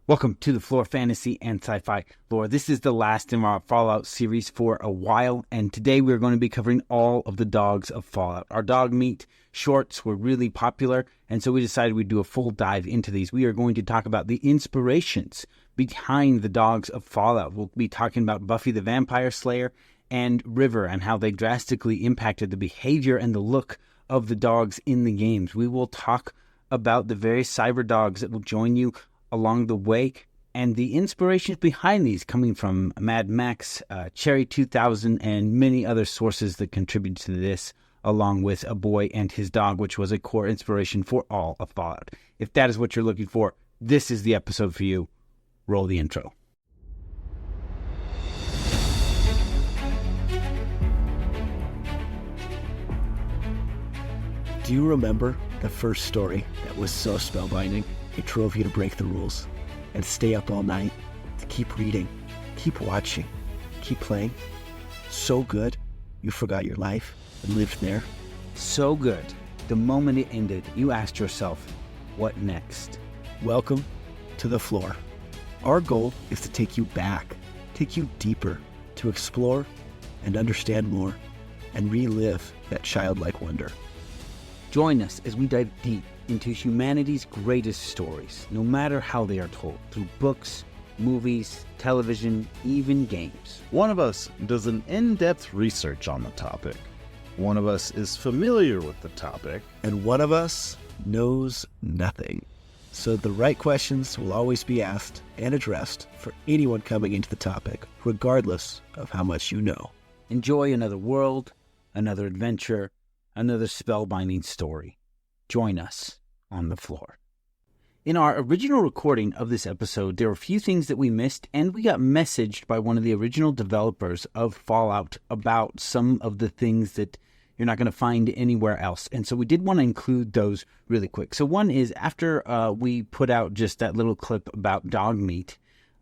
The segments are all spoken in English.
Welcome to the Flore Fantasy and Sci-Fi Lore. This is the last in our Fallout series for a while, and today we're going to be covering all of the dogs of Fallout. Our dog meat shorts were really popular, and so we decided we'd do a full dive into these. We are going to talk about the inspirations behind the dogs of Fallout. We'll be talking about Buffy the Vampire Slayer and River and how they drastically impacted the behavior and the look of the dogs in the games. We will talk about the various cyber dogs that will join you along the way, and the inspirations behind these coming from Mad Max, Cherry 2000, and many other sources that contribute to this, along with A Boy and His Dog, which was a core inspiration for all of Fallout. If that is what you're looking for, this is the episode for you. Roll the intro. Do you remember the first story that was so spellbinding? It drove you to break the rules and stay up all night to keep reading, keep watching, keep playing. So good, you forgot your life and lived there. So good, the moment it ended, you asked yourself, what next? Welcome to the Flore. Our goal is to take you back, take you deeper, to explore and understand more, and relive that childlike wonder. Join us as we dive deep into humanity's greatest stories, no matter how they are told, through books, movies, television, even games. One of us does an in-depth research on the topic. One of us is familiar with the topic. And one of us knows nothing. So the right questions will always be asked and addressed for anyone coming into the topic, regardless of how much you know. Enjoy another world, another adventure, another spellbinding story. Join us on the Flore. In our original recording of this episode, there were a few things that we missed, and we got messaged by one of the original developers of Fallout about some of the things that you're not going to find anywhere else. And so we did want to include those really quick. So one is, after we put out just that little clip about dog meat,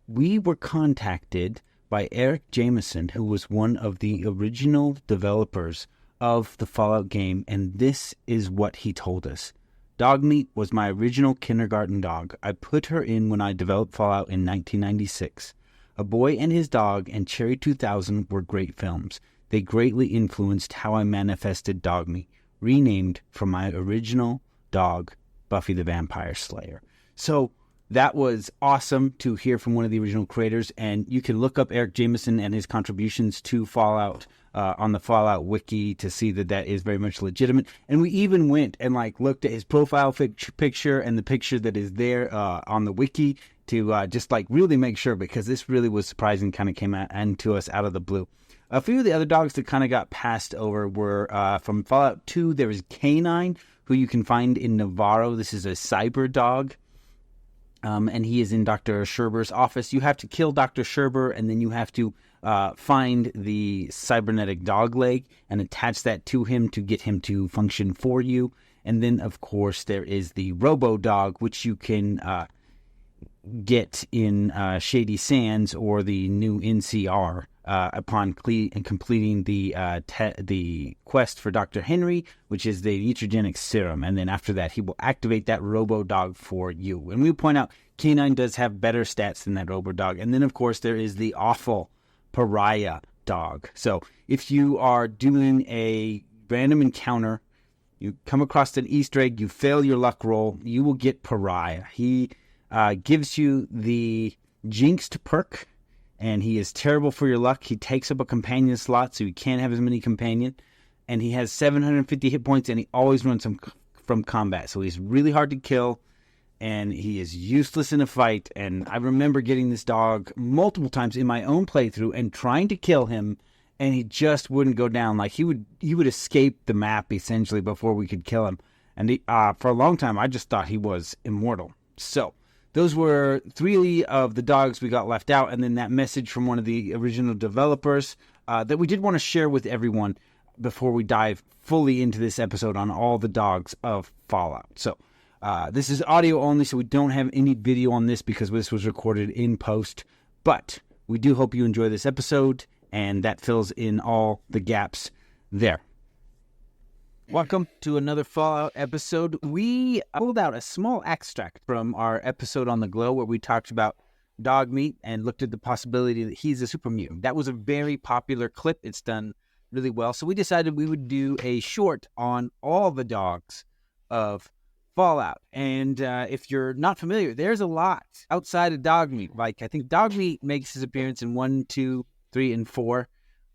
we were contacted by Eric Jameson, who was one of the original developers of the Fallout game, and this is what he told us. Dog meat was my original kindergarten dog. I put her in when I developed Fallout in 1996. A Boy and His Dog and Cherry 2000 were great films. They greatly influenced how I manifested dog meat, renamed from my original dog, Buffy the Vampire Slayer. So that was awesome to hear from one of the original creators, and you can look up Eric Jameson and his contributions to Fallout on the Fallout wiki to see that that is very much legitimate. And we even went and looked at his profile picture and the picture that is there on the wiki to just really make sure, because this really was surprising, kind of came out and to us out of the blue. A few of the other dogs that kind of got passed over were from Fallout 2. There is Canine, who you can find in Navarro. This is a cyber dog. And he is in Dr. Sherber's office. You have to kill Dr. Sherber, and then you have to find the cybernetic dog leg and attach that to him to get him to function for you. And then, of course, there is the Robo Dog, which you can get in Shady Sands or the new NCR upon completing the quest for Dr. Henry, which is the Eugenic Serum. And then after that, he will activate that Robo Dog for you. And we point out, Canine does have better stats than that Robo Dog. And then, of course, there is the awful Pariah Dog. So if you are doing a random encounter, you come across an Easter egg, you fail your luck roll, you will get Pariah. He gives you the Jinxed perk, and he is terrible for your luck. He takes up a companion slot, so you can't have as many companions. And he has 750 hit points, and he always runs from combat. So he's really hard to kill, and he is useless in a fight. And I remember getting this dog multiple times in my own playthrough and trying to kill him, and he just wouldn't go down. He would escape the map, essentially, before we could kill him. And for a long time, I just thought he was immortal. So those were three of the dogs we got left out, and then that message from one of the original developers that we did want to share with everyone before we dive fully into this episode on all the dogs of Fallout. So this is audio only, so we don't have any video on this because this was recorded in post, but we do hope you enjoy this episode, and that fills in all the gaps there. Welcome to another Fallout episode. We pulled out a small extract from our episode on the Glow where we talked about dog meat and looked at the possibility that he's a super mutant. That was a very popular clip. It's done really well. So we decided we would do a short on all the dogs of Fallout. And if you're not familiar, there's a lot outside of dog meat. Like, I think dog meat makes his appearance in 1, 2, 3, and 4.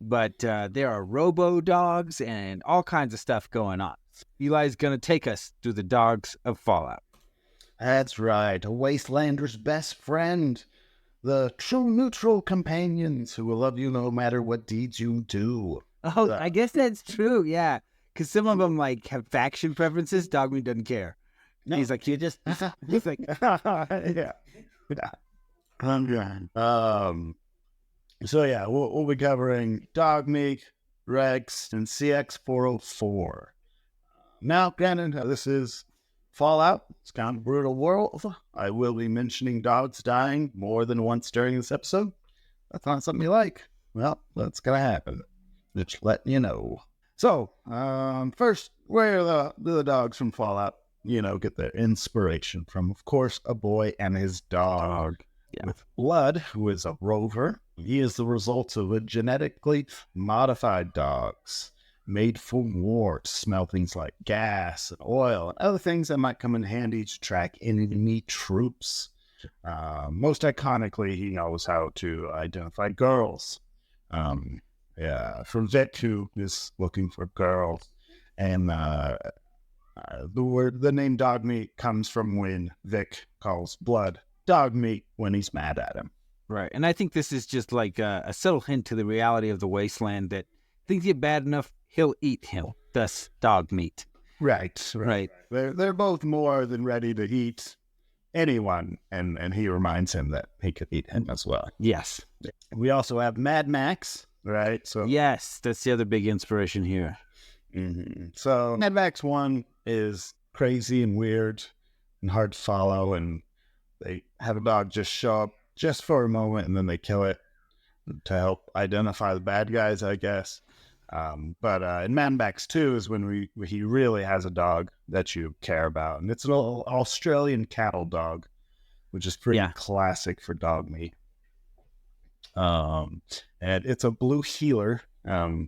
But there are robo-dogs and all kinds of stuff going on. Eli's going to take us through the dogs of Fallout. That's right, a wastelander's best friend. The true neutral companions who will love you no matter what deeds you do. Oh, I guess that's true, yeah. Because some of them, like, have faction preferences. Dogmeat doesn't care. No. He's like, he's like... yeah. So yeah, we'll be covering Dogmeat, Rex, and CX-404. Now, granted, this is Fallout. It's kind of a brutal world. I will be mentioning dogs dying more than once during this episode. That's not something you like. Well, that's gonna happen. Just letting you know. So, first, where the dogs from Fallout, get their inspiration from? Of course, a boy and his dog. Yeah. With Blood, who is a rover. He is the result of a genetically modified dogs made for war to smell things like gas and oil and other things that might come in handy to track enemy troops. Most iconically, he knows how to identify girls. From Vic, who is looking for girls. And the name Dogmeat comes from when Vic calls Blood Dogmeat when he's mad at him. Right, and I think this is just like a subtle hint to the reality of the wasteland that things get bad enough, he'll eat him, thus Dogmeat. Right. They're both more than ready to eat anyone, and he reminds him that he could eat him as well. Yes. We also have Mad Max, right? So yes, that's the other big inspiration here. Mm-hmm. So Mad Max 1 is crazy and weird and hard to follow, and they have a dog just show up just for a moment, and then they kill it to help identify the bad guys, I guess. But in Mad Max 2 is when he really has a dog that you care about. And it's an Australian cattle dog, which is pretty classic for Dogmeat. And it's a blue healer,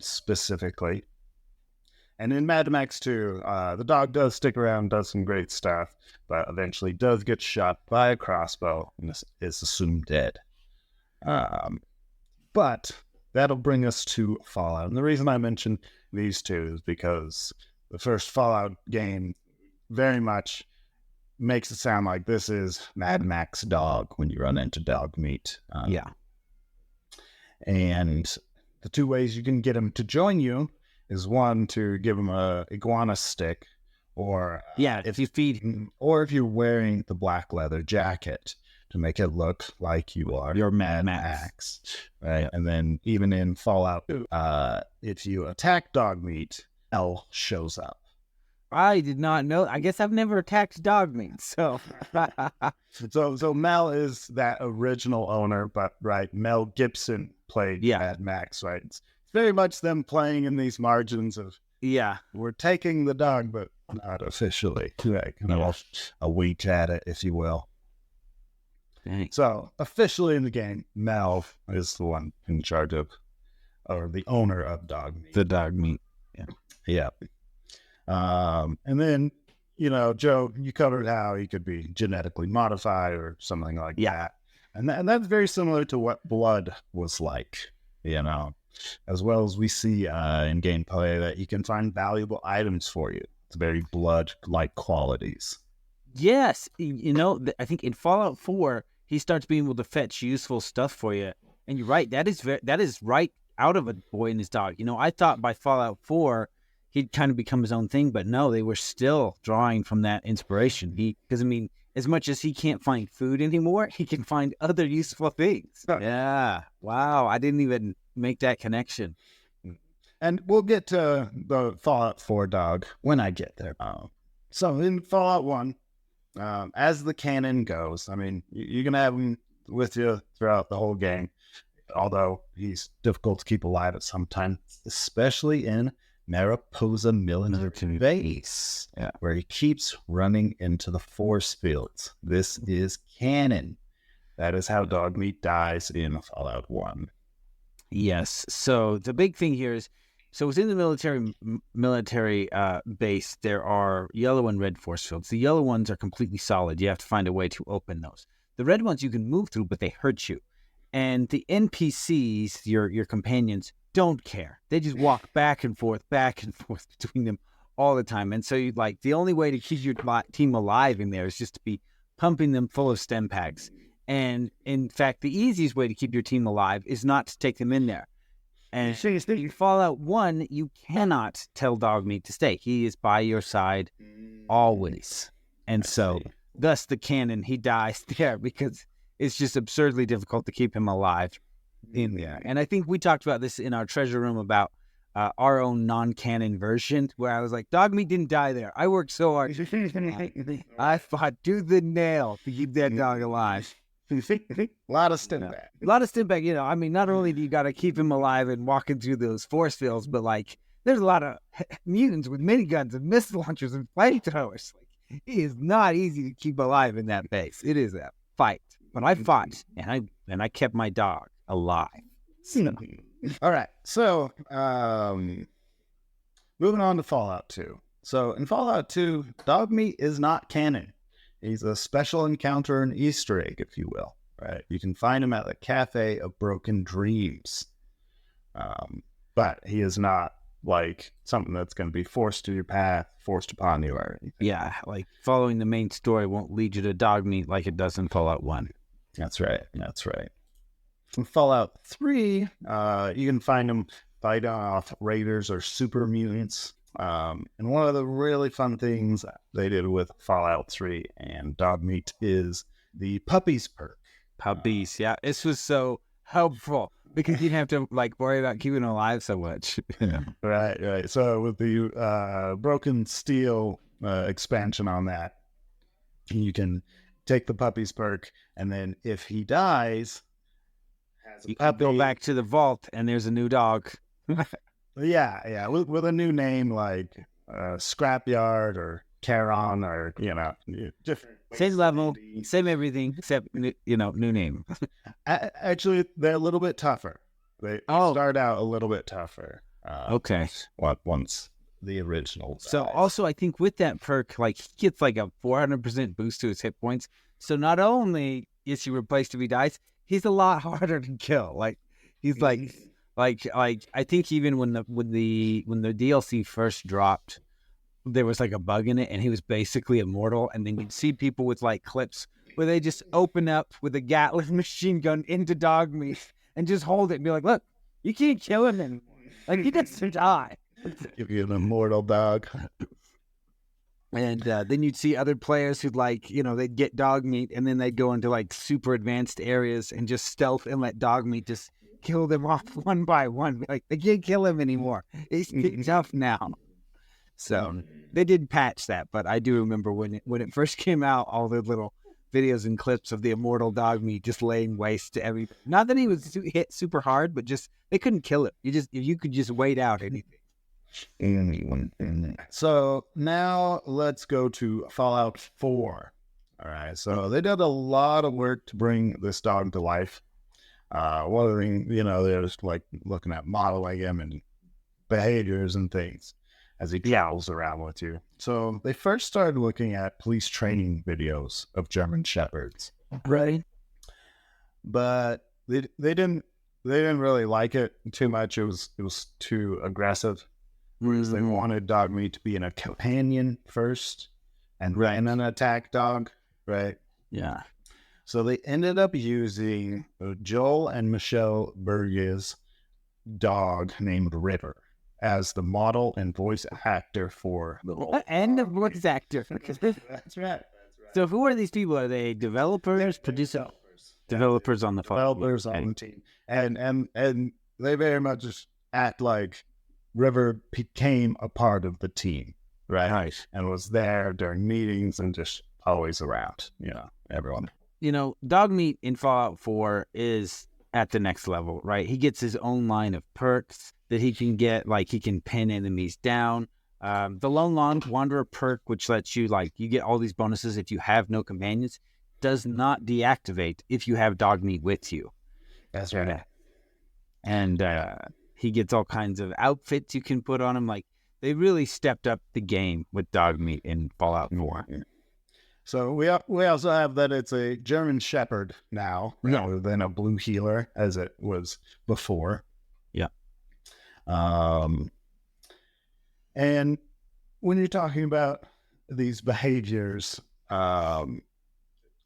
specifically. And in Mad Max 2, the dog does stick around, does some great stuff, but eventually does get shot by a crossbow and is assumed dead. But that'll bring us to Fallout. And the reason I mention these two is because the first Fallout game very much makes it sound like this is Mad Max dog when you run into Dogmeat. And the two ways you can get him to join you is one, to give him a iguana stick, or if you feed him, or if you're wearing the black leather jacket to make it look like you're Mad Max, right? And then even in Fallout, if you attack Dogmeat, L shows up. I did not know. I guess I've never attacked Dogmeat, so. so Mel is that original owner, but Mel Gibson played Mad Max, right? It's very much them playing in these margins of we're taking the dog, but not officially. A wink at it, if you will. Dang. So officially in the game, Mel is the one in charge of, or the owner of Dogmeat. The Dogmeat. Yeah. And then, Joe, you covered how he could be genetically modified or something like that. And that's very similar to what Blood was like, as well as we see in gameplay that you can find valuable items for you. It's very Blood-like qualities. Yes. I think in Fallout 4, he starts being able to fetch useful stuff for you. And you're right. That is right out of a boy and his dog. I thought by Fallout 4, he'd kind of become his own thing, but no, they were still drawing from that inspiration. Because as much as he can't find food anymore, he can find other useful things. Yeah. Wow. I didn't even make that connection. And we'll get to the Fallout 4 dog when I get there. So in Fallout 1, as the canon goes, you're going to have him with you throughout the whole game, although he's difficult to keep alive at some time, especially in Mariposa military base, where he keeps running into the force fields. This is canon. That is how Dogmeat dies in Fallout 1. Yes. So the big thing here is, so within the military base, there are yellow and red force fields. The yellow ones are completely solid. You have to find a way to open those. The red ones you can move through, but they hurt you. And the NPCs, your companions, don't care. They just walk back and forth between them all the time. And so the only way to keep your team alive in there is just to be pumping them full of stem packs. And in fact, the easiest way to keep your team alive is not to take them in there. And in Fallout 1, you cannot tell Dogmeat to stay. He is by your side always. And so, thus the canon, he dies there because it's just absurdly difficult to keep him alive in there. And I think we talked about this in our treasure room about our own non-canon version, where I was like, Dogmeat didn't die there. I worked so hard. I fought tooth and nail to keep that dog alive. A lot of stim back. A lot of stim back, I mean, not only do you got to keep him alive and walking through those force fields, but there's a lot of mutants with miniguns and missile launchers and flamethrowers. It is not easy to keep alive in that base. It is a fight. But I fought, and I kept my dog alive. So. All right. So, moving on to Fallout 2. So, in Fallout 2, Dogmeat is not canon. He's a special encounter, an Easter egg, if you will. Right? You can find him at the Cafe of Broken Dreams. But he is not something that's going to be forced to your path, forced upon you or anything. Yeah, following the main story won't lead you to Dogmeat like it does in Fallout 1. That's right. In Fallout 3, you can find him fighting off raiders or super mutants. And one of the really fun things they did with Fallout 3 and Dogmeat is the puppies perk. Puppies, yeah. This was so helpful because you didn't have to worry about keeping them alive so much. Yeah. Right. So with the Broken Steel expansion on that, you can take the puppies perk, and then if he dies, you can go back to the vault, and there's a new dog. Yeah, with a new name like Scrapyard or Charon or different. Same level, same everything except new name. Actually, they're a little bit tougher. They start out a little bit tougher. Okay. Once the original. So also, I think with that perk, he gets a 400% boost to his hit points. So not only is he replaced if he dies, he's a lot harder to kill. He's I think even when the DLC first dropped, there was a bug in it, and he was basically immortal. And then you'd see people with clips where they just open up with a Gatling machine gun into Dogmeat and just hold it and be like, "Look, you can't kill him anymore. He doesn't die." Give you an immortal dog. And then you'd see other players who'd they'd get Dogmeat, and then they'd go into super advanced areas and just stealth and let Dogmeat just kill them off one by one. They can't kill him anymore. He's tough now. So they did patch that, but I do remember when it first came out, all the little videos and clips of the immortal Dogmeat just laying waste to everything. Not that he was hit super hard, but just they couldn't kill him. You could just wait out anything. So now let's go to Fallout 4. All right, so they did a lot of work to bring this dog to life. They're just looking at modeling him and behaviors and things as he travels around with you. So they first started looking at police training videos of German Shepherds. Right. But they didn't really like it too much. It was too aggressive. Whereas they wanted Dogmeat to be a companion first and an attack dog, right? Yeah. So they ended up using Joel and Michelle Berge's dog named River as the model and voice actor for the whole. And the voice actor. That's right. So who are these people? Are they developers, producers? Developers on the phone. Developers on the team. And they very much just act like River became a part of the team, right? Nice. And was there during meetings and just always around, everyone. Dogmeat in Fallout 4 is at the next level, right? He gets his own line of perks that he can get, like he can pin enemies down. The Lone Wanderer perk, which lets you, like, you get all these bonuses if you have no companions, does not deactivate if you have dog meat with you. That's right. And he gets all kinds of outfits you can put on him. Like, they really stepped up the game with dog meat in Fallout 4. So we also have that it's a German Shepherd now, rather than a blue healer as it was before. Yeah. And when you're talking about these behaviors, a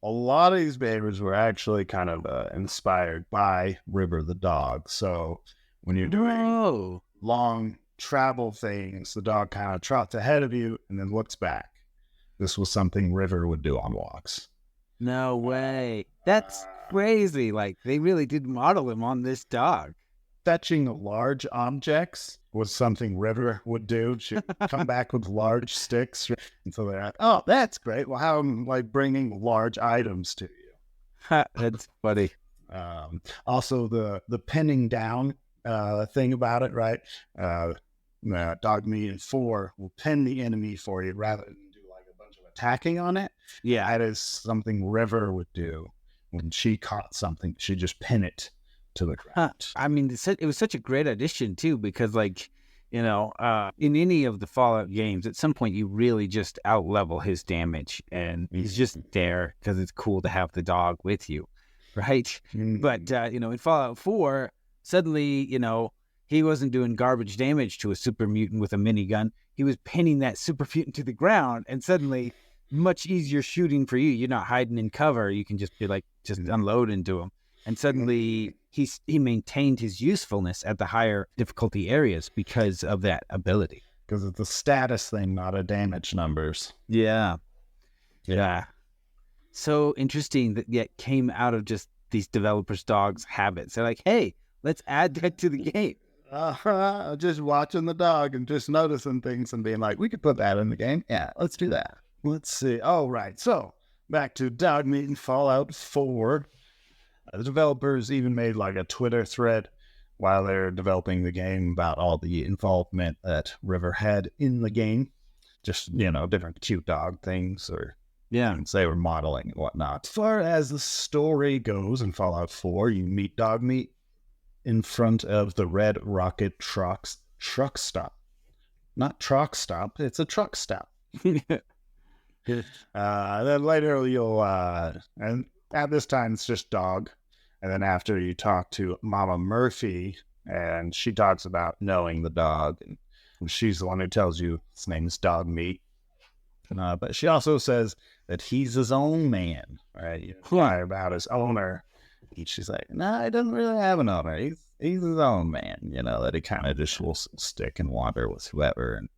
lot of these behaviors were actually kind of inspired by River the dog. So when you're doing long travel things, the dog kind of trots ahead of you and then looks back. This was something River would do on walks. No way. That's crazy. Like, they really did model him on this dog. Fetching large objects was something River would do. She'd come back with large sticks. And so they're like, oh, that's great. Well, how am I bringing large items to you? That's funny. Also, the pinning down thing about it, right? Dog meat and 4 will pin the enemy for you rather than do like a bunch of attacking on it. Yeah. That is something River would do. When she caught something, she'd just pin it to the ground. I mean, it was such a great addition, too, because, like, you know, in any of the Fallout games, at some point you really just out-level his damage, and he's just there because it's cool to have the dog with you, right? Mm-hmm. But, you know, in Fallout 4, suddenly, you know, he wasn't doing garbage damage to a super mutant with a minigun. He was pinning that super mutant to the ground, and suddenly, much easier shooting for you. You're not hiding in cover. You can just be like, just unload into him. And suddenly, he maintained his usefulness at the higher difficulty areas because of that ability. Because it's a status thing, not a damage numbers. Yeah. So interesting that it came out of just these developers' dogs' habits. They're like, hey, let's add that to the game. Just watching the dog and just noticing things and being like, we could put that in the game. Yeah, let's do that. Let's see. Oh, right. So back to dog meat and Fallout 4. The developers even made like a Twitter thread while they're developing the game about all the involvement that River had in the game. Just, you know, different cute dog things or things they were modeling and whatnot. As far as the story goes in Fallout 4, you meet dog meat in front of the Red Rocket truck stop. Not truck stop, it's a truck stop. Then later you'll, and at this time it's just dog. And then after you talk to Mama Murphy, and she talks about knowing the dog, and she's the one who tells you his name is Dog Meat. But she also says that he's his own man, right? You inquire about his owner. She's like, no, he doesn't really have an owner. He's his own man, you know, that he kind of just will stick and wander with whoever. And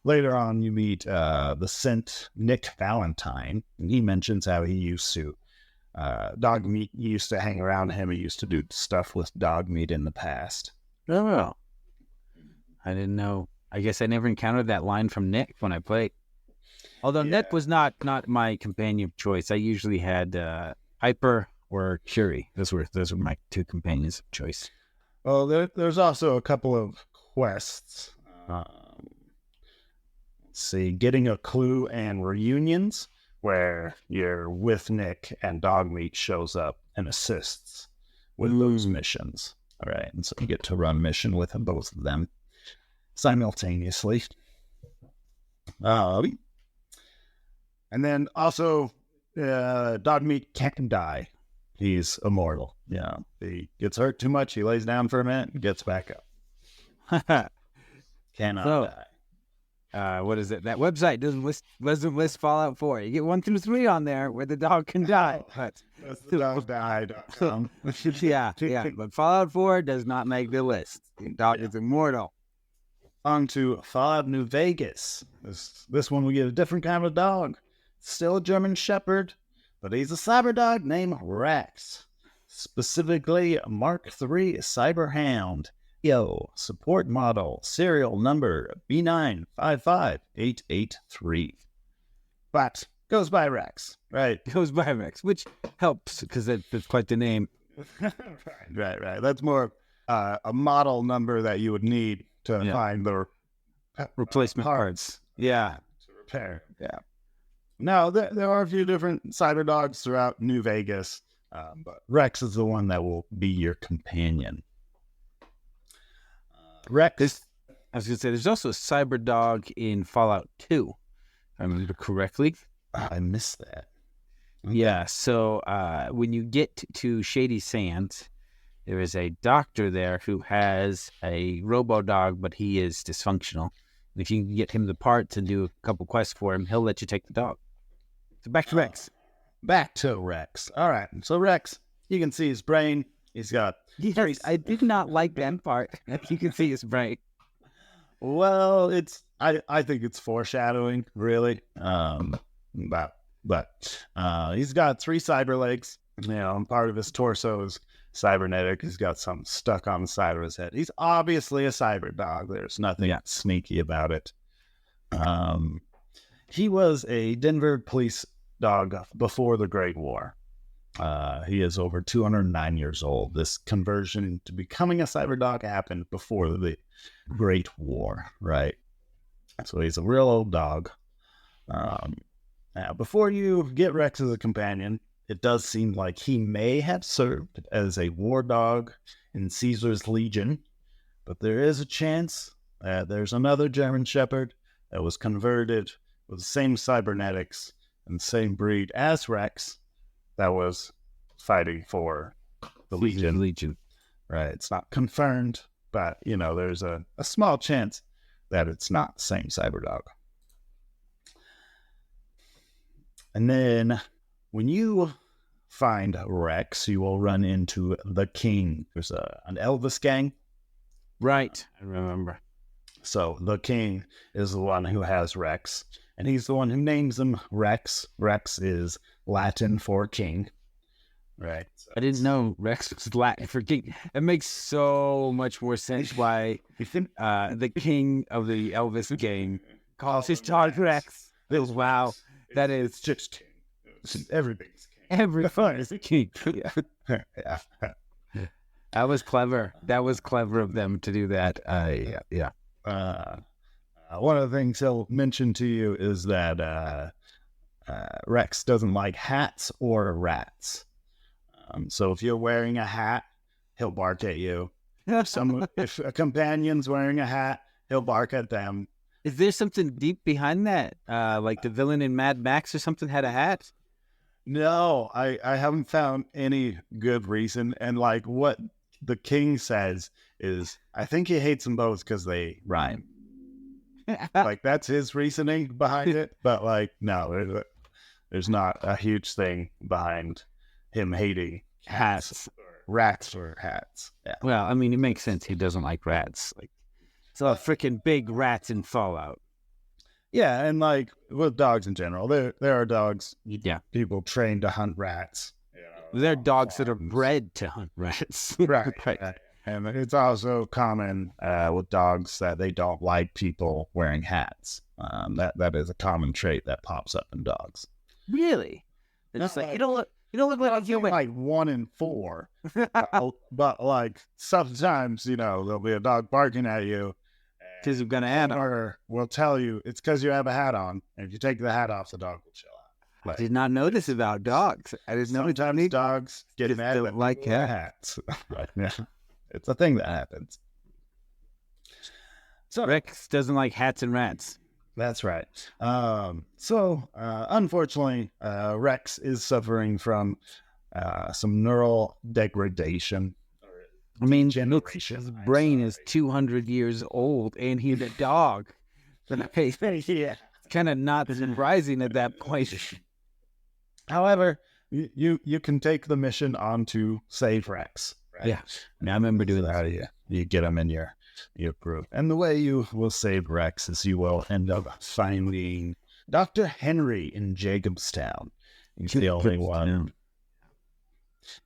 later on, you meet the Saint Nick Valentine, and he mentions how he used to, dog meat used to hang around him. He used to do stuff with dog meat in the past. Oh, I didn't know. I guess I never encountered that line from Nick when I played. Although Nick was not my companion of choice. I usually had Hyper or Curie. Those were my two companions of choice. Well, there's also a couple of quests. Let's see, getting a clue and reunions, where you're with Nick and Dogmeat shows up and assists with those missions. All right, and so you get to run mission with both of them simultaneously. And then also, Dogmeat can't die. He's immortal. Yeah, he gets hurt too much. He lays down for a minute and gets back up. Cannot die. What is it? That website doesn't list Fallout 4. You get 1 through 3 on there where the dog can die. That's the dog die.com. yeah. But Fallout 4 does not make the list. The dog is immortal. On to Fallout New Vegas. This one we get a different kind of dog. Still a German Shepherd, but he's a cyber dog named Rex. Specifically, Mark III Cyber Hound. Yo, support model, serial number B955883. But goes by Rex, right? Goes by Rex, which helps because that's quite the name. Right. That's more a model number that you would need to find the replacement parts. Yeah. To repair. Yeah. Now, there are a few different cyber dogs throughout New Vegas, but Rex is the one that will be your companion. Rex. I was going to say, there's also a cyber dog in Fallout 2, if I remember correctly. I missed that. Okay. Yeah, so when you get to Shady Sands, there is a doctor there who has a robo-dog, but he is dysfunctional. And if you can get him the parts and do a couple quests for him, he'll let you take the dog. So back to Rex. Back to Rex. All right, so Rex, you can see his brain. He's got... Yes, I did not like that part. You can see his brain. Well, I think it's foreshadowing, really. But he's got 3 cyber legs. You know, and part of his torso is cybernetic. He's got something stuck on the side of his head. He's obviously a cyber dog. There's nothing sneaky about it. He was a Denver police dog before the Great War. He is over 209 years old. This conversion to becoming a cyber dog happened before the Great War, right? So he's a real old dog. Now, before you get Rex as a companion, it does seem like he may have served as a war dog in Caesar's Legion, but there is a chance that there's another German Shepherd that was converted with the same cybernetics and the same breed as Rex that was fighting for the Legion. Right. It's not confirmed, but, you know, there's a small chance that it's not the same cyber dog. And then when you find Rex, you will run into the King. There's an Elvis gang. Right. I remember. So the King is the one who has Rex, and he's the one who names him Rex. Rex is Latin for king. Right. So I didn't know Rex was Latin for king. It makes so much more sense why the king of the Elvis gang calls his dog Rex. Wow. That is just king. Everything's king. Everything is king. Yeah. That was clever. That was clever of them to do that. Yeah. One of the things he'll mention to you is that Rex doesn't like hats or rats. So if you're wearing a hat, he'll bark at you. If a companion's wearing a hat, he'll bark at them. Is there something deep behind that? Like the villain in Mad Max or something had a hat? No, I haven't found any good reason. And like what the King says is, I think he hates them both because they rhyme. Like that's his reasoning behind it. But like, no, there's not a huge thing behind him hating hats or rats or hats. Yeah. Well, I mean, it makes sense. He doesn't like rats. Like, it's a freaking big rats in Fallout. Yeah, and like with dogs in general, there are dogs. Yeah, people trained to hunt rats. You know, there are dogs that are bred to hunt rats. Right. And it's also common with dogs that they don't like people wearing hats. That is a common trait that pops up in dogs. Really? It's like you don't look like a human. Like 1 in 4, but like sometimes there'll be a dog barking at you. Because you've got a hat on. Or will tell you it's because you have a hat on. And if you take the hat off, the dog will chill out. Like, I did not know this about dogs. I didn't know sometimes dogs get mad at like hats. Right. Yeah. It's a thing that happens. So Rex doesn't like hats and rats. That's right. Unfortunately, Rex is suffering from some neural degradation. I mean, his brain is 200 years old, and he's a dog. It's kind of not surprising at that point. However, you can take the mission on to save Rex. Right? Yeah, I remember doing that. You get him in your group. And the way you will save Rex is you will end up finding Dr. Henry in Jacobstown. He's the only one.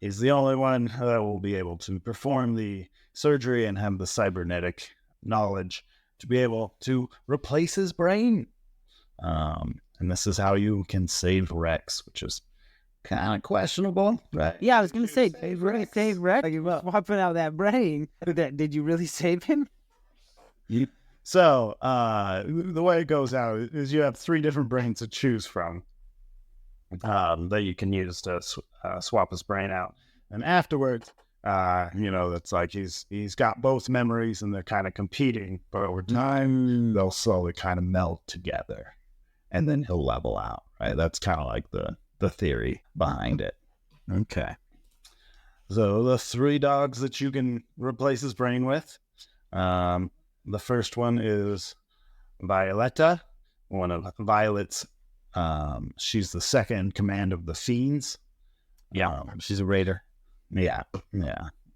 He's the only one that will be able to perform the surgery and have the cybernetic knowledge to be able to replace his brain. And this is how you can save Rex, which is kind of questionable, right? Yeah, I was going to say, did you really Rex? save Rex? Like, you're swapping out that brain. Did you really save him? So, the way it goes out is you have 3 different brains to choose from that you can use to swap his brain out. And afterwards, it's like he's got both memories and they're kind of competing, but over time, they'll slowly kind of meld together and then he'll level out, right? That's kind of like the theory behind it. Okay. So the 3 dogs that you can replace his brain with, the first one is Violetta, one of Violet's. She's the second in command of the Fiends. Yeah, she's a raider. Yeah.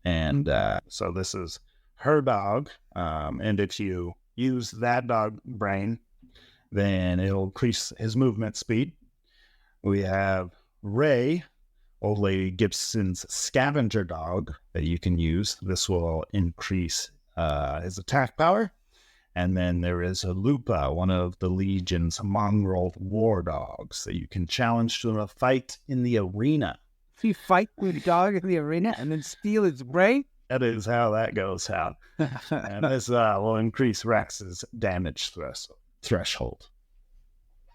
And so this is her dog. And if you use that dog brain, then it'll increase his movement speed. We have Ray, Old Lady Gibson's scavenger dog that you can use. This will increase his attack power. And then there is a Lupa, one of the Legion's mongrel war dogs that you can challenge to a fight in the arena. So you fight with a dog in the arena and then steal its brain? That is how that goes out. And this will increase Rex's damage threshold.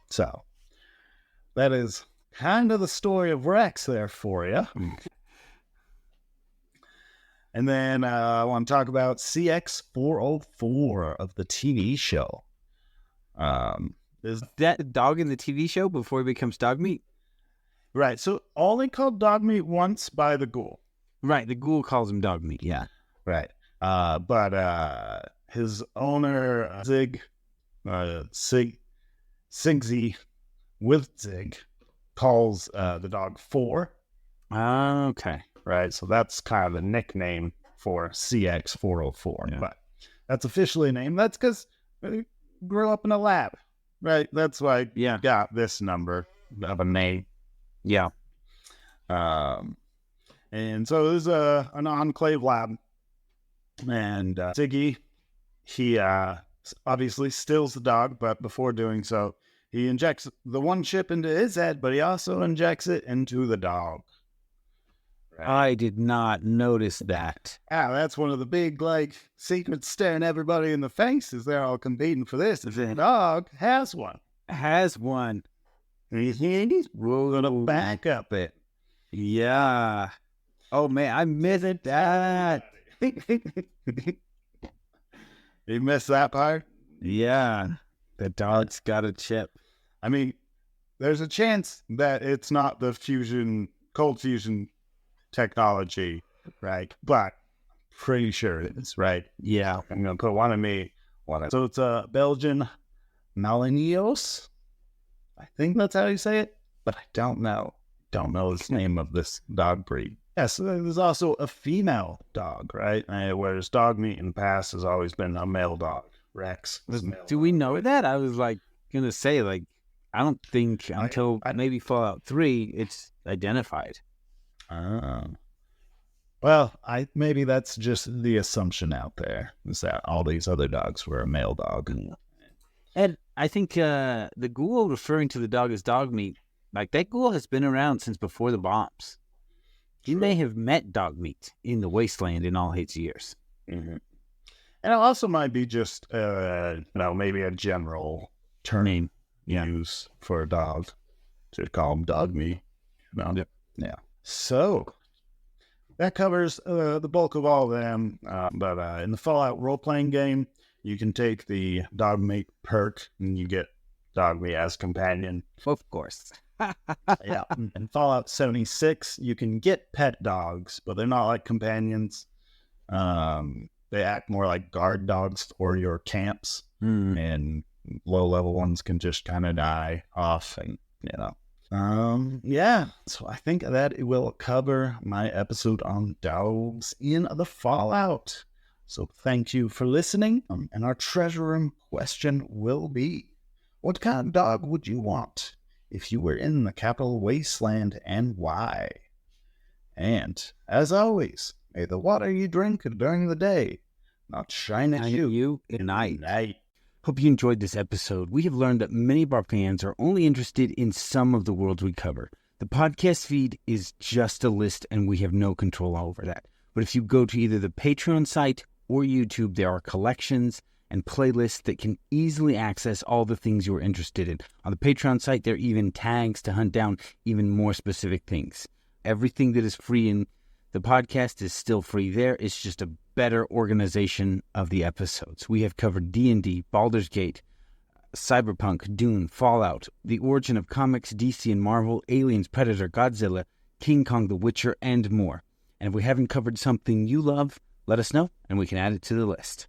So that is kind of the story of Rex there for you. And then I want to talk about CX404 of the TV show. Is that dog in the TV show before he becomes dog meat? Right. So only called dog meat once by the ghoul. Right. The ghoul calls him dog meat. Yeah. Right. But his owner, Sigsy with Zig, calls the dog Four. Okay. Right. So that's kind of the nickname for CX404. Yeah. But that's officially named. That's because he grew up in a lab. Right. That's why he got this number of a name. Yeah. And so there's an enclave lab. And Ziggy, he obviously steals the dog, but before doing so, he injects the one chip into his head, but he also injects it into the dog. Right. I did not notice that. That's one of the big, secrets staring everybody in the face as they're all competing for this. The dog has one. He's rolling a back up it. Yeah. Oh, man, I missed that. You missed that part? Yeah. The dog's got a chip. I mean, there's a chance that it's not the cold fusion technology, right? But pretty sure it is, right? Yeah. I'm going to put one of me. So it's a Belgian Malinois. I think that's how you say it, but I don't know. Don't know the name of this dog breed. Yes, there's also a female dog, right? Whereas dog meat in the past has always been a male dog. Rex. Do we know that? I was going to say, I don't think until maybe Fallout 3 it's identified. Well, maybe that's just the assumption out there, is that all these other dogs were a male dog. And I think the ghoul referring to the dog as dog meat, that ghoul has been around since before the bombs. He may have met dog meat in the wasteland in all his years. Mm-hmm. And it also might be just, maybe a general term used for a dog to call him dog meat. Yep. Yeah. So that covers the bulk of all of them. But in the Fallout role-playing game, you can take the dog meat perk and you get dog meat as companion. Of course. Yeah. In Fallout 76, you can get pet dogs, but they're not like companions. They act more like guard dogs for your camps, and low-level ones can just kind of die off, and So I think that it will cover my episode on dogs in the Fallout. So thank you for listening. And our treasure room question will be, what kind of dog would you want if you were in the capital wasteland, and why? And as always, may the water you drink during the day not shine at you at night. Hope you enjoyed this episode. We have learned that many of our fans are only interested in some of the worlds we cover. The podcast feed is just a list, and we have no control over that. But if you go to either the Patreon site or YouTube, there are collections and playlists that can easily access all the things you're interested in. On the Patreon site, there are even tags to hunt down even more specific things. Everything that is free in the podcast is still free there. It's just a better organization of the episodes. We have covered D&D, Baldur's Gate, Cyberpunk, Dune, Fallout, the origin of comics, DC and Marvel, Aliens, Predator, Godzilla, King Kong, The Witcher, and more. And if we haven't covered something you love, let us know, and we can add it to the list.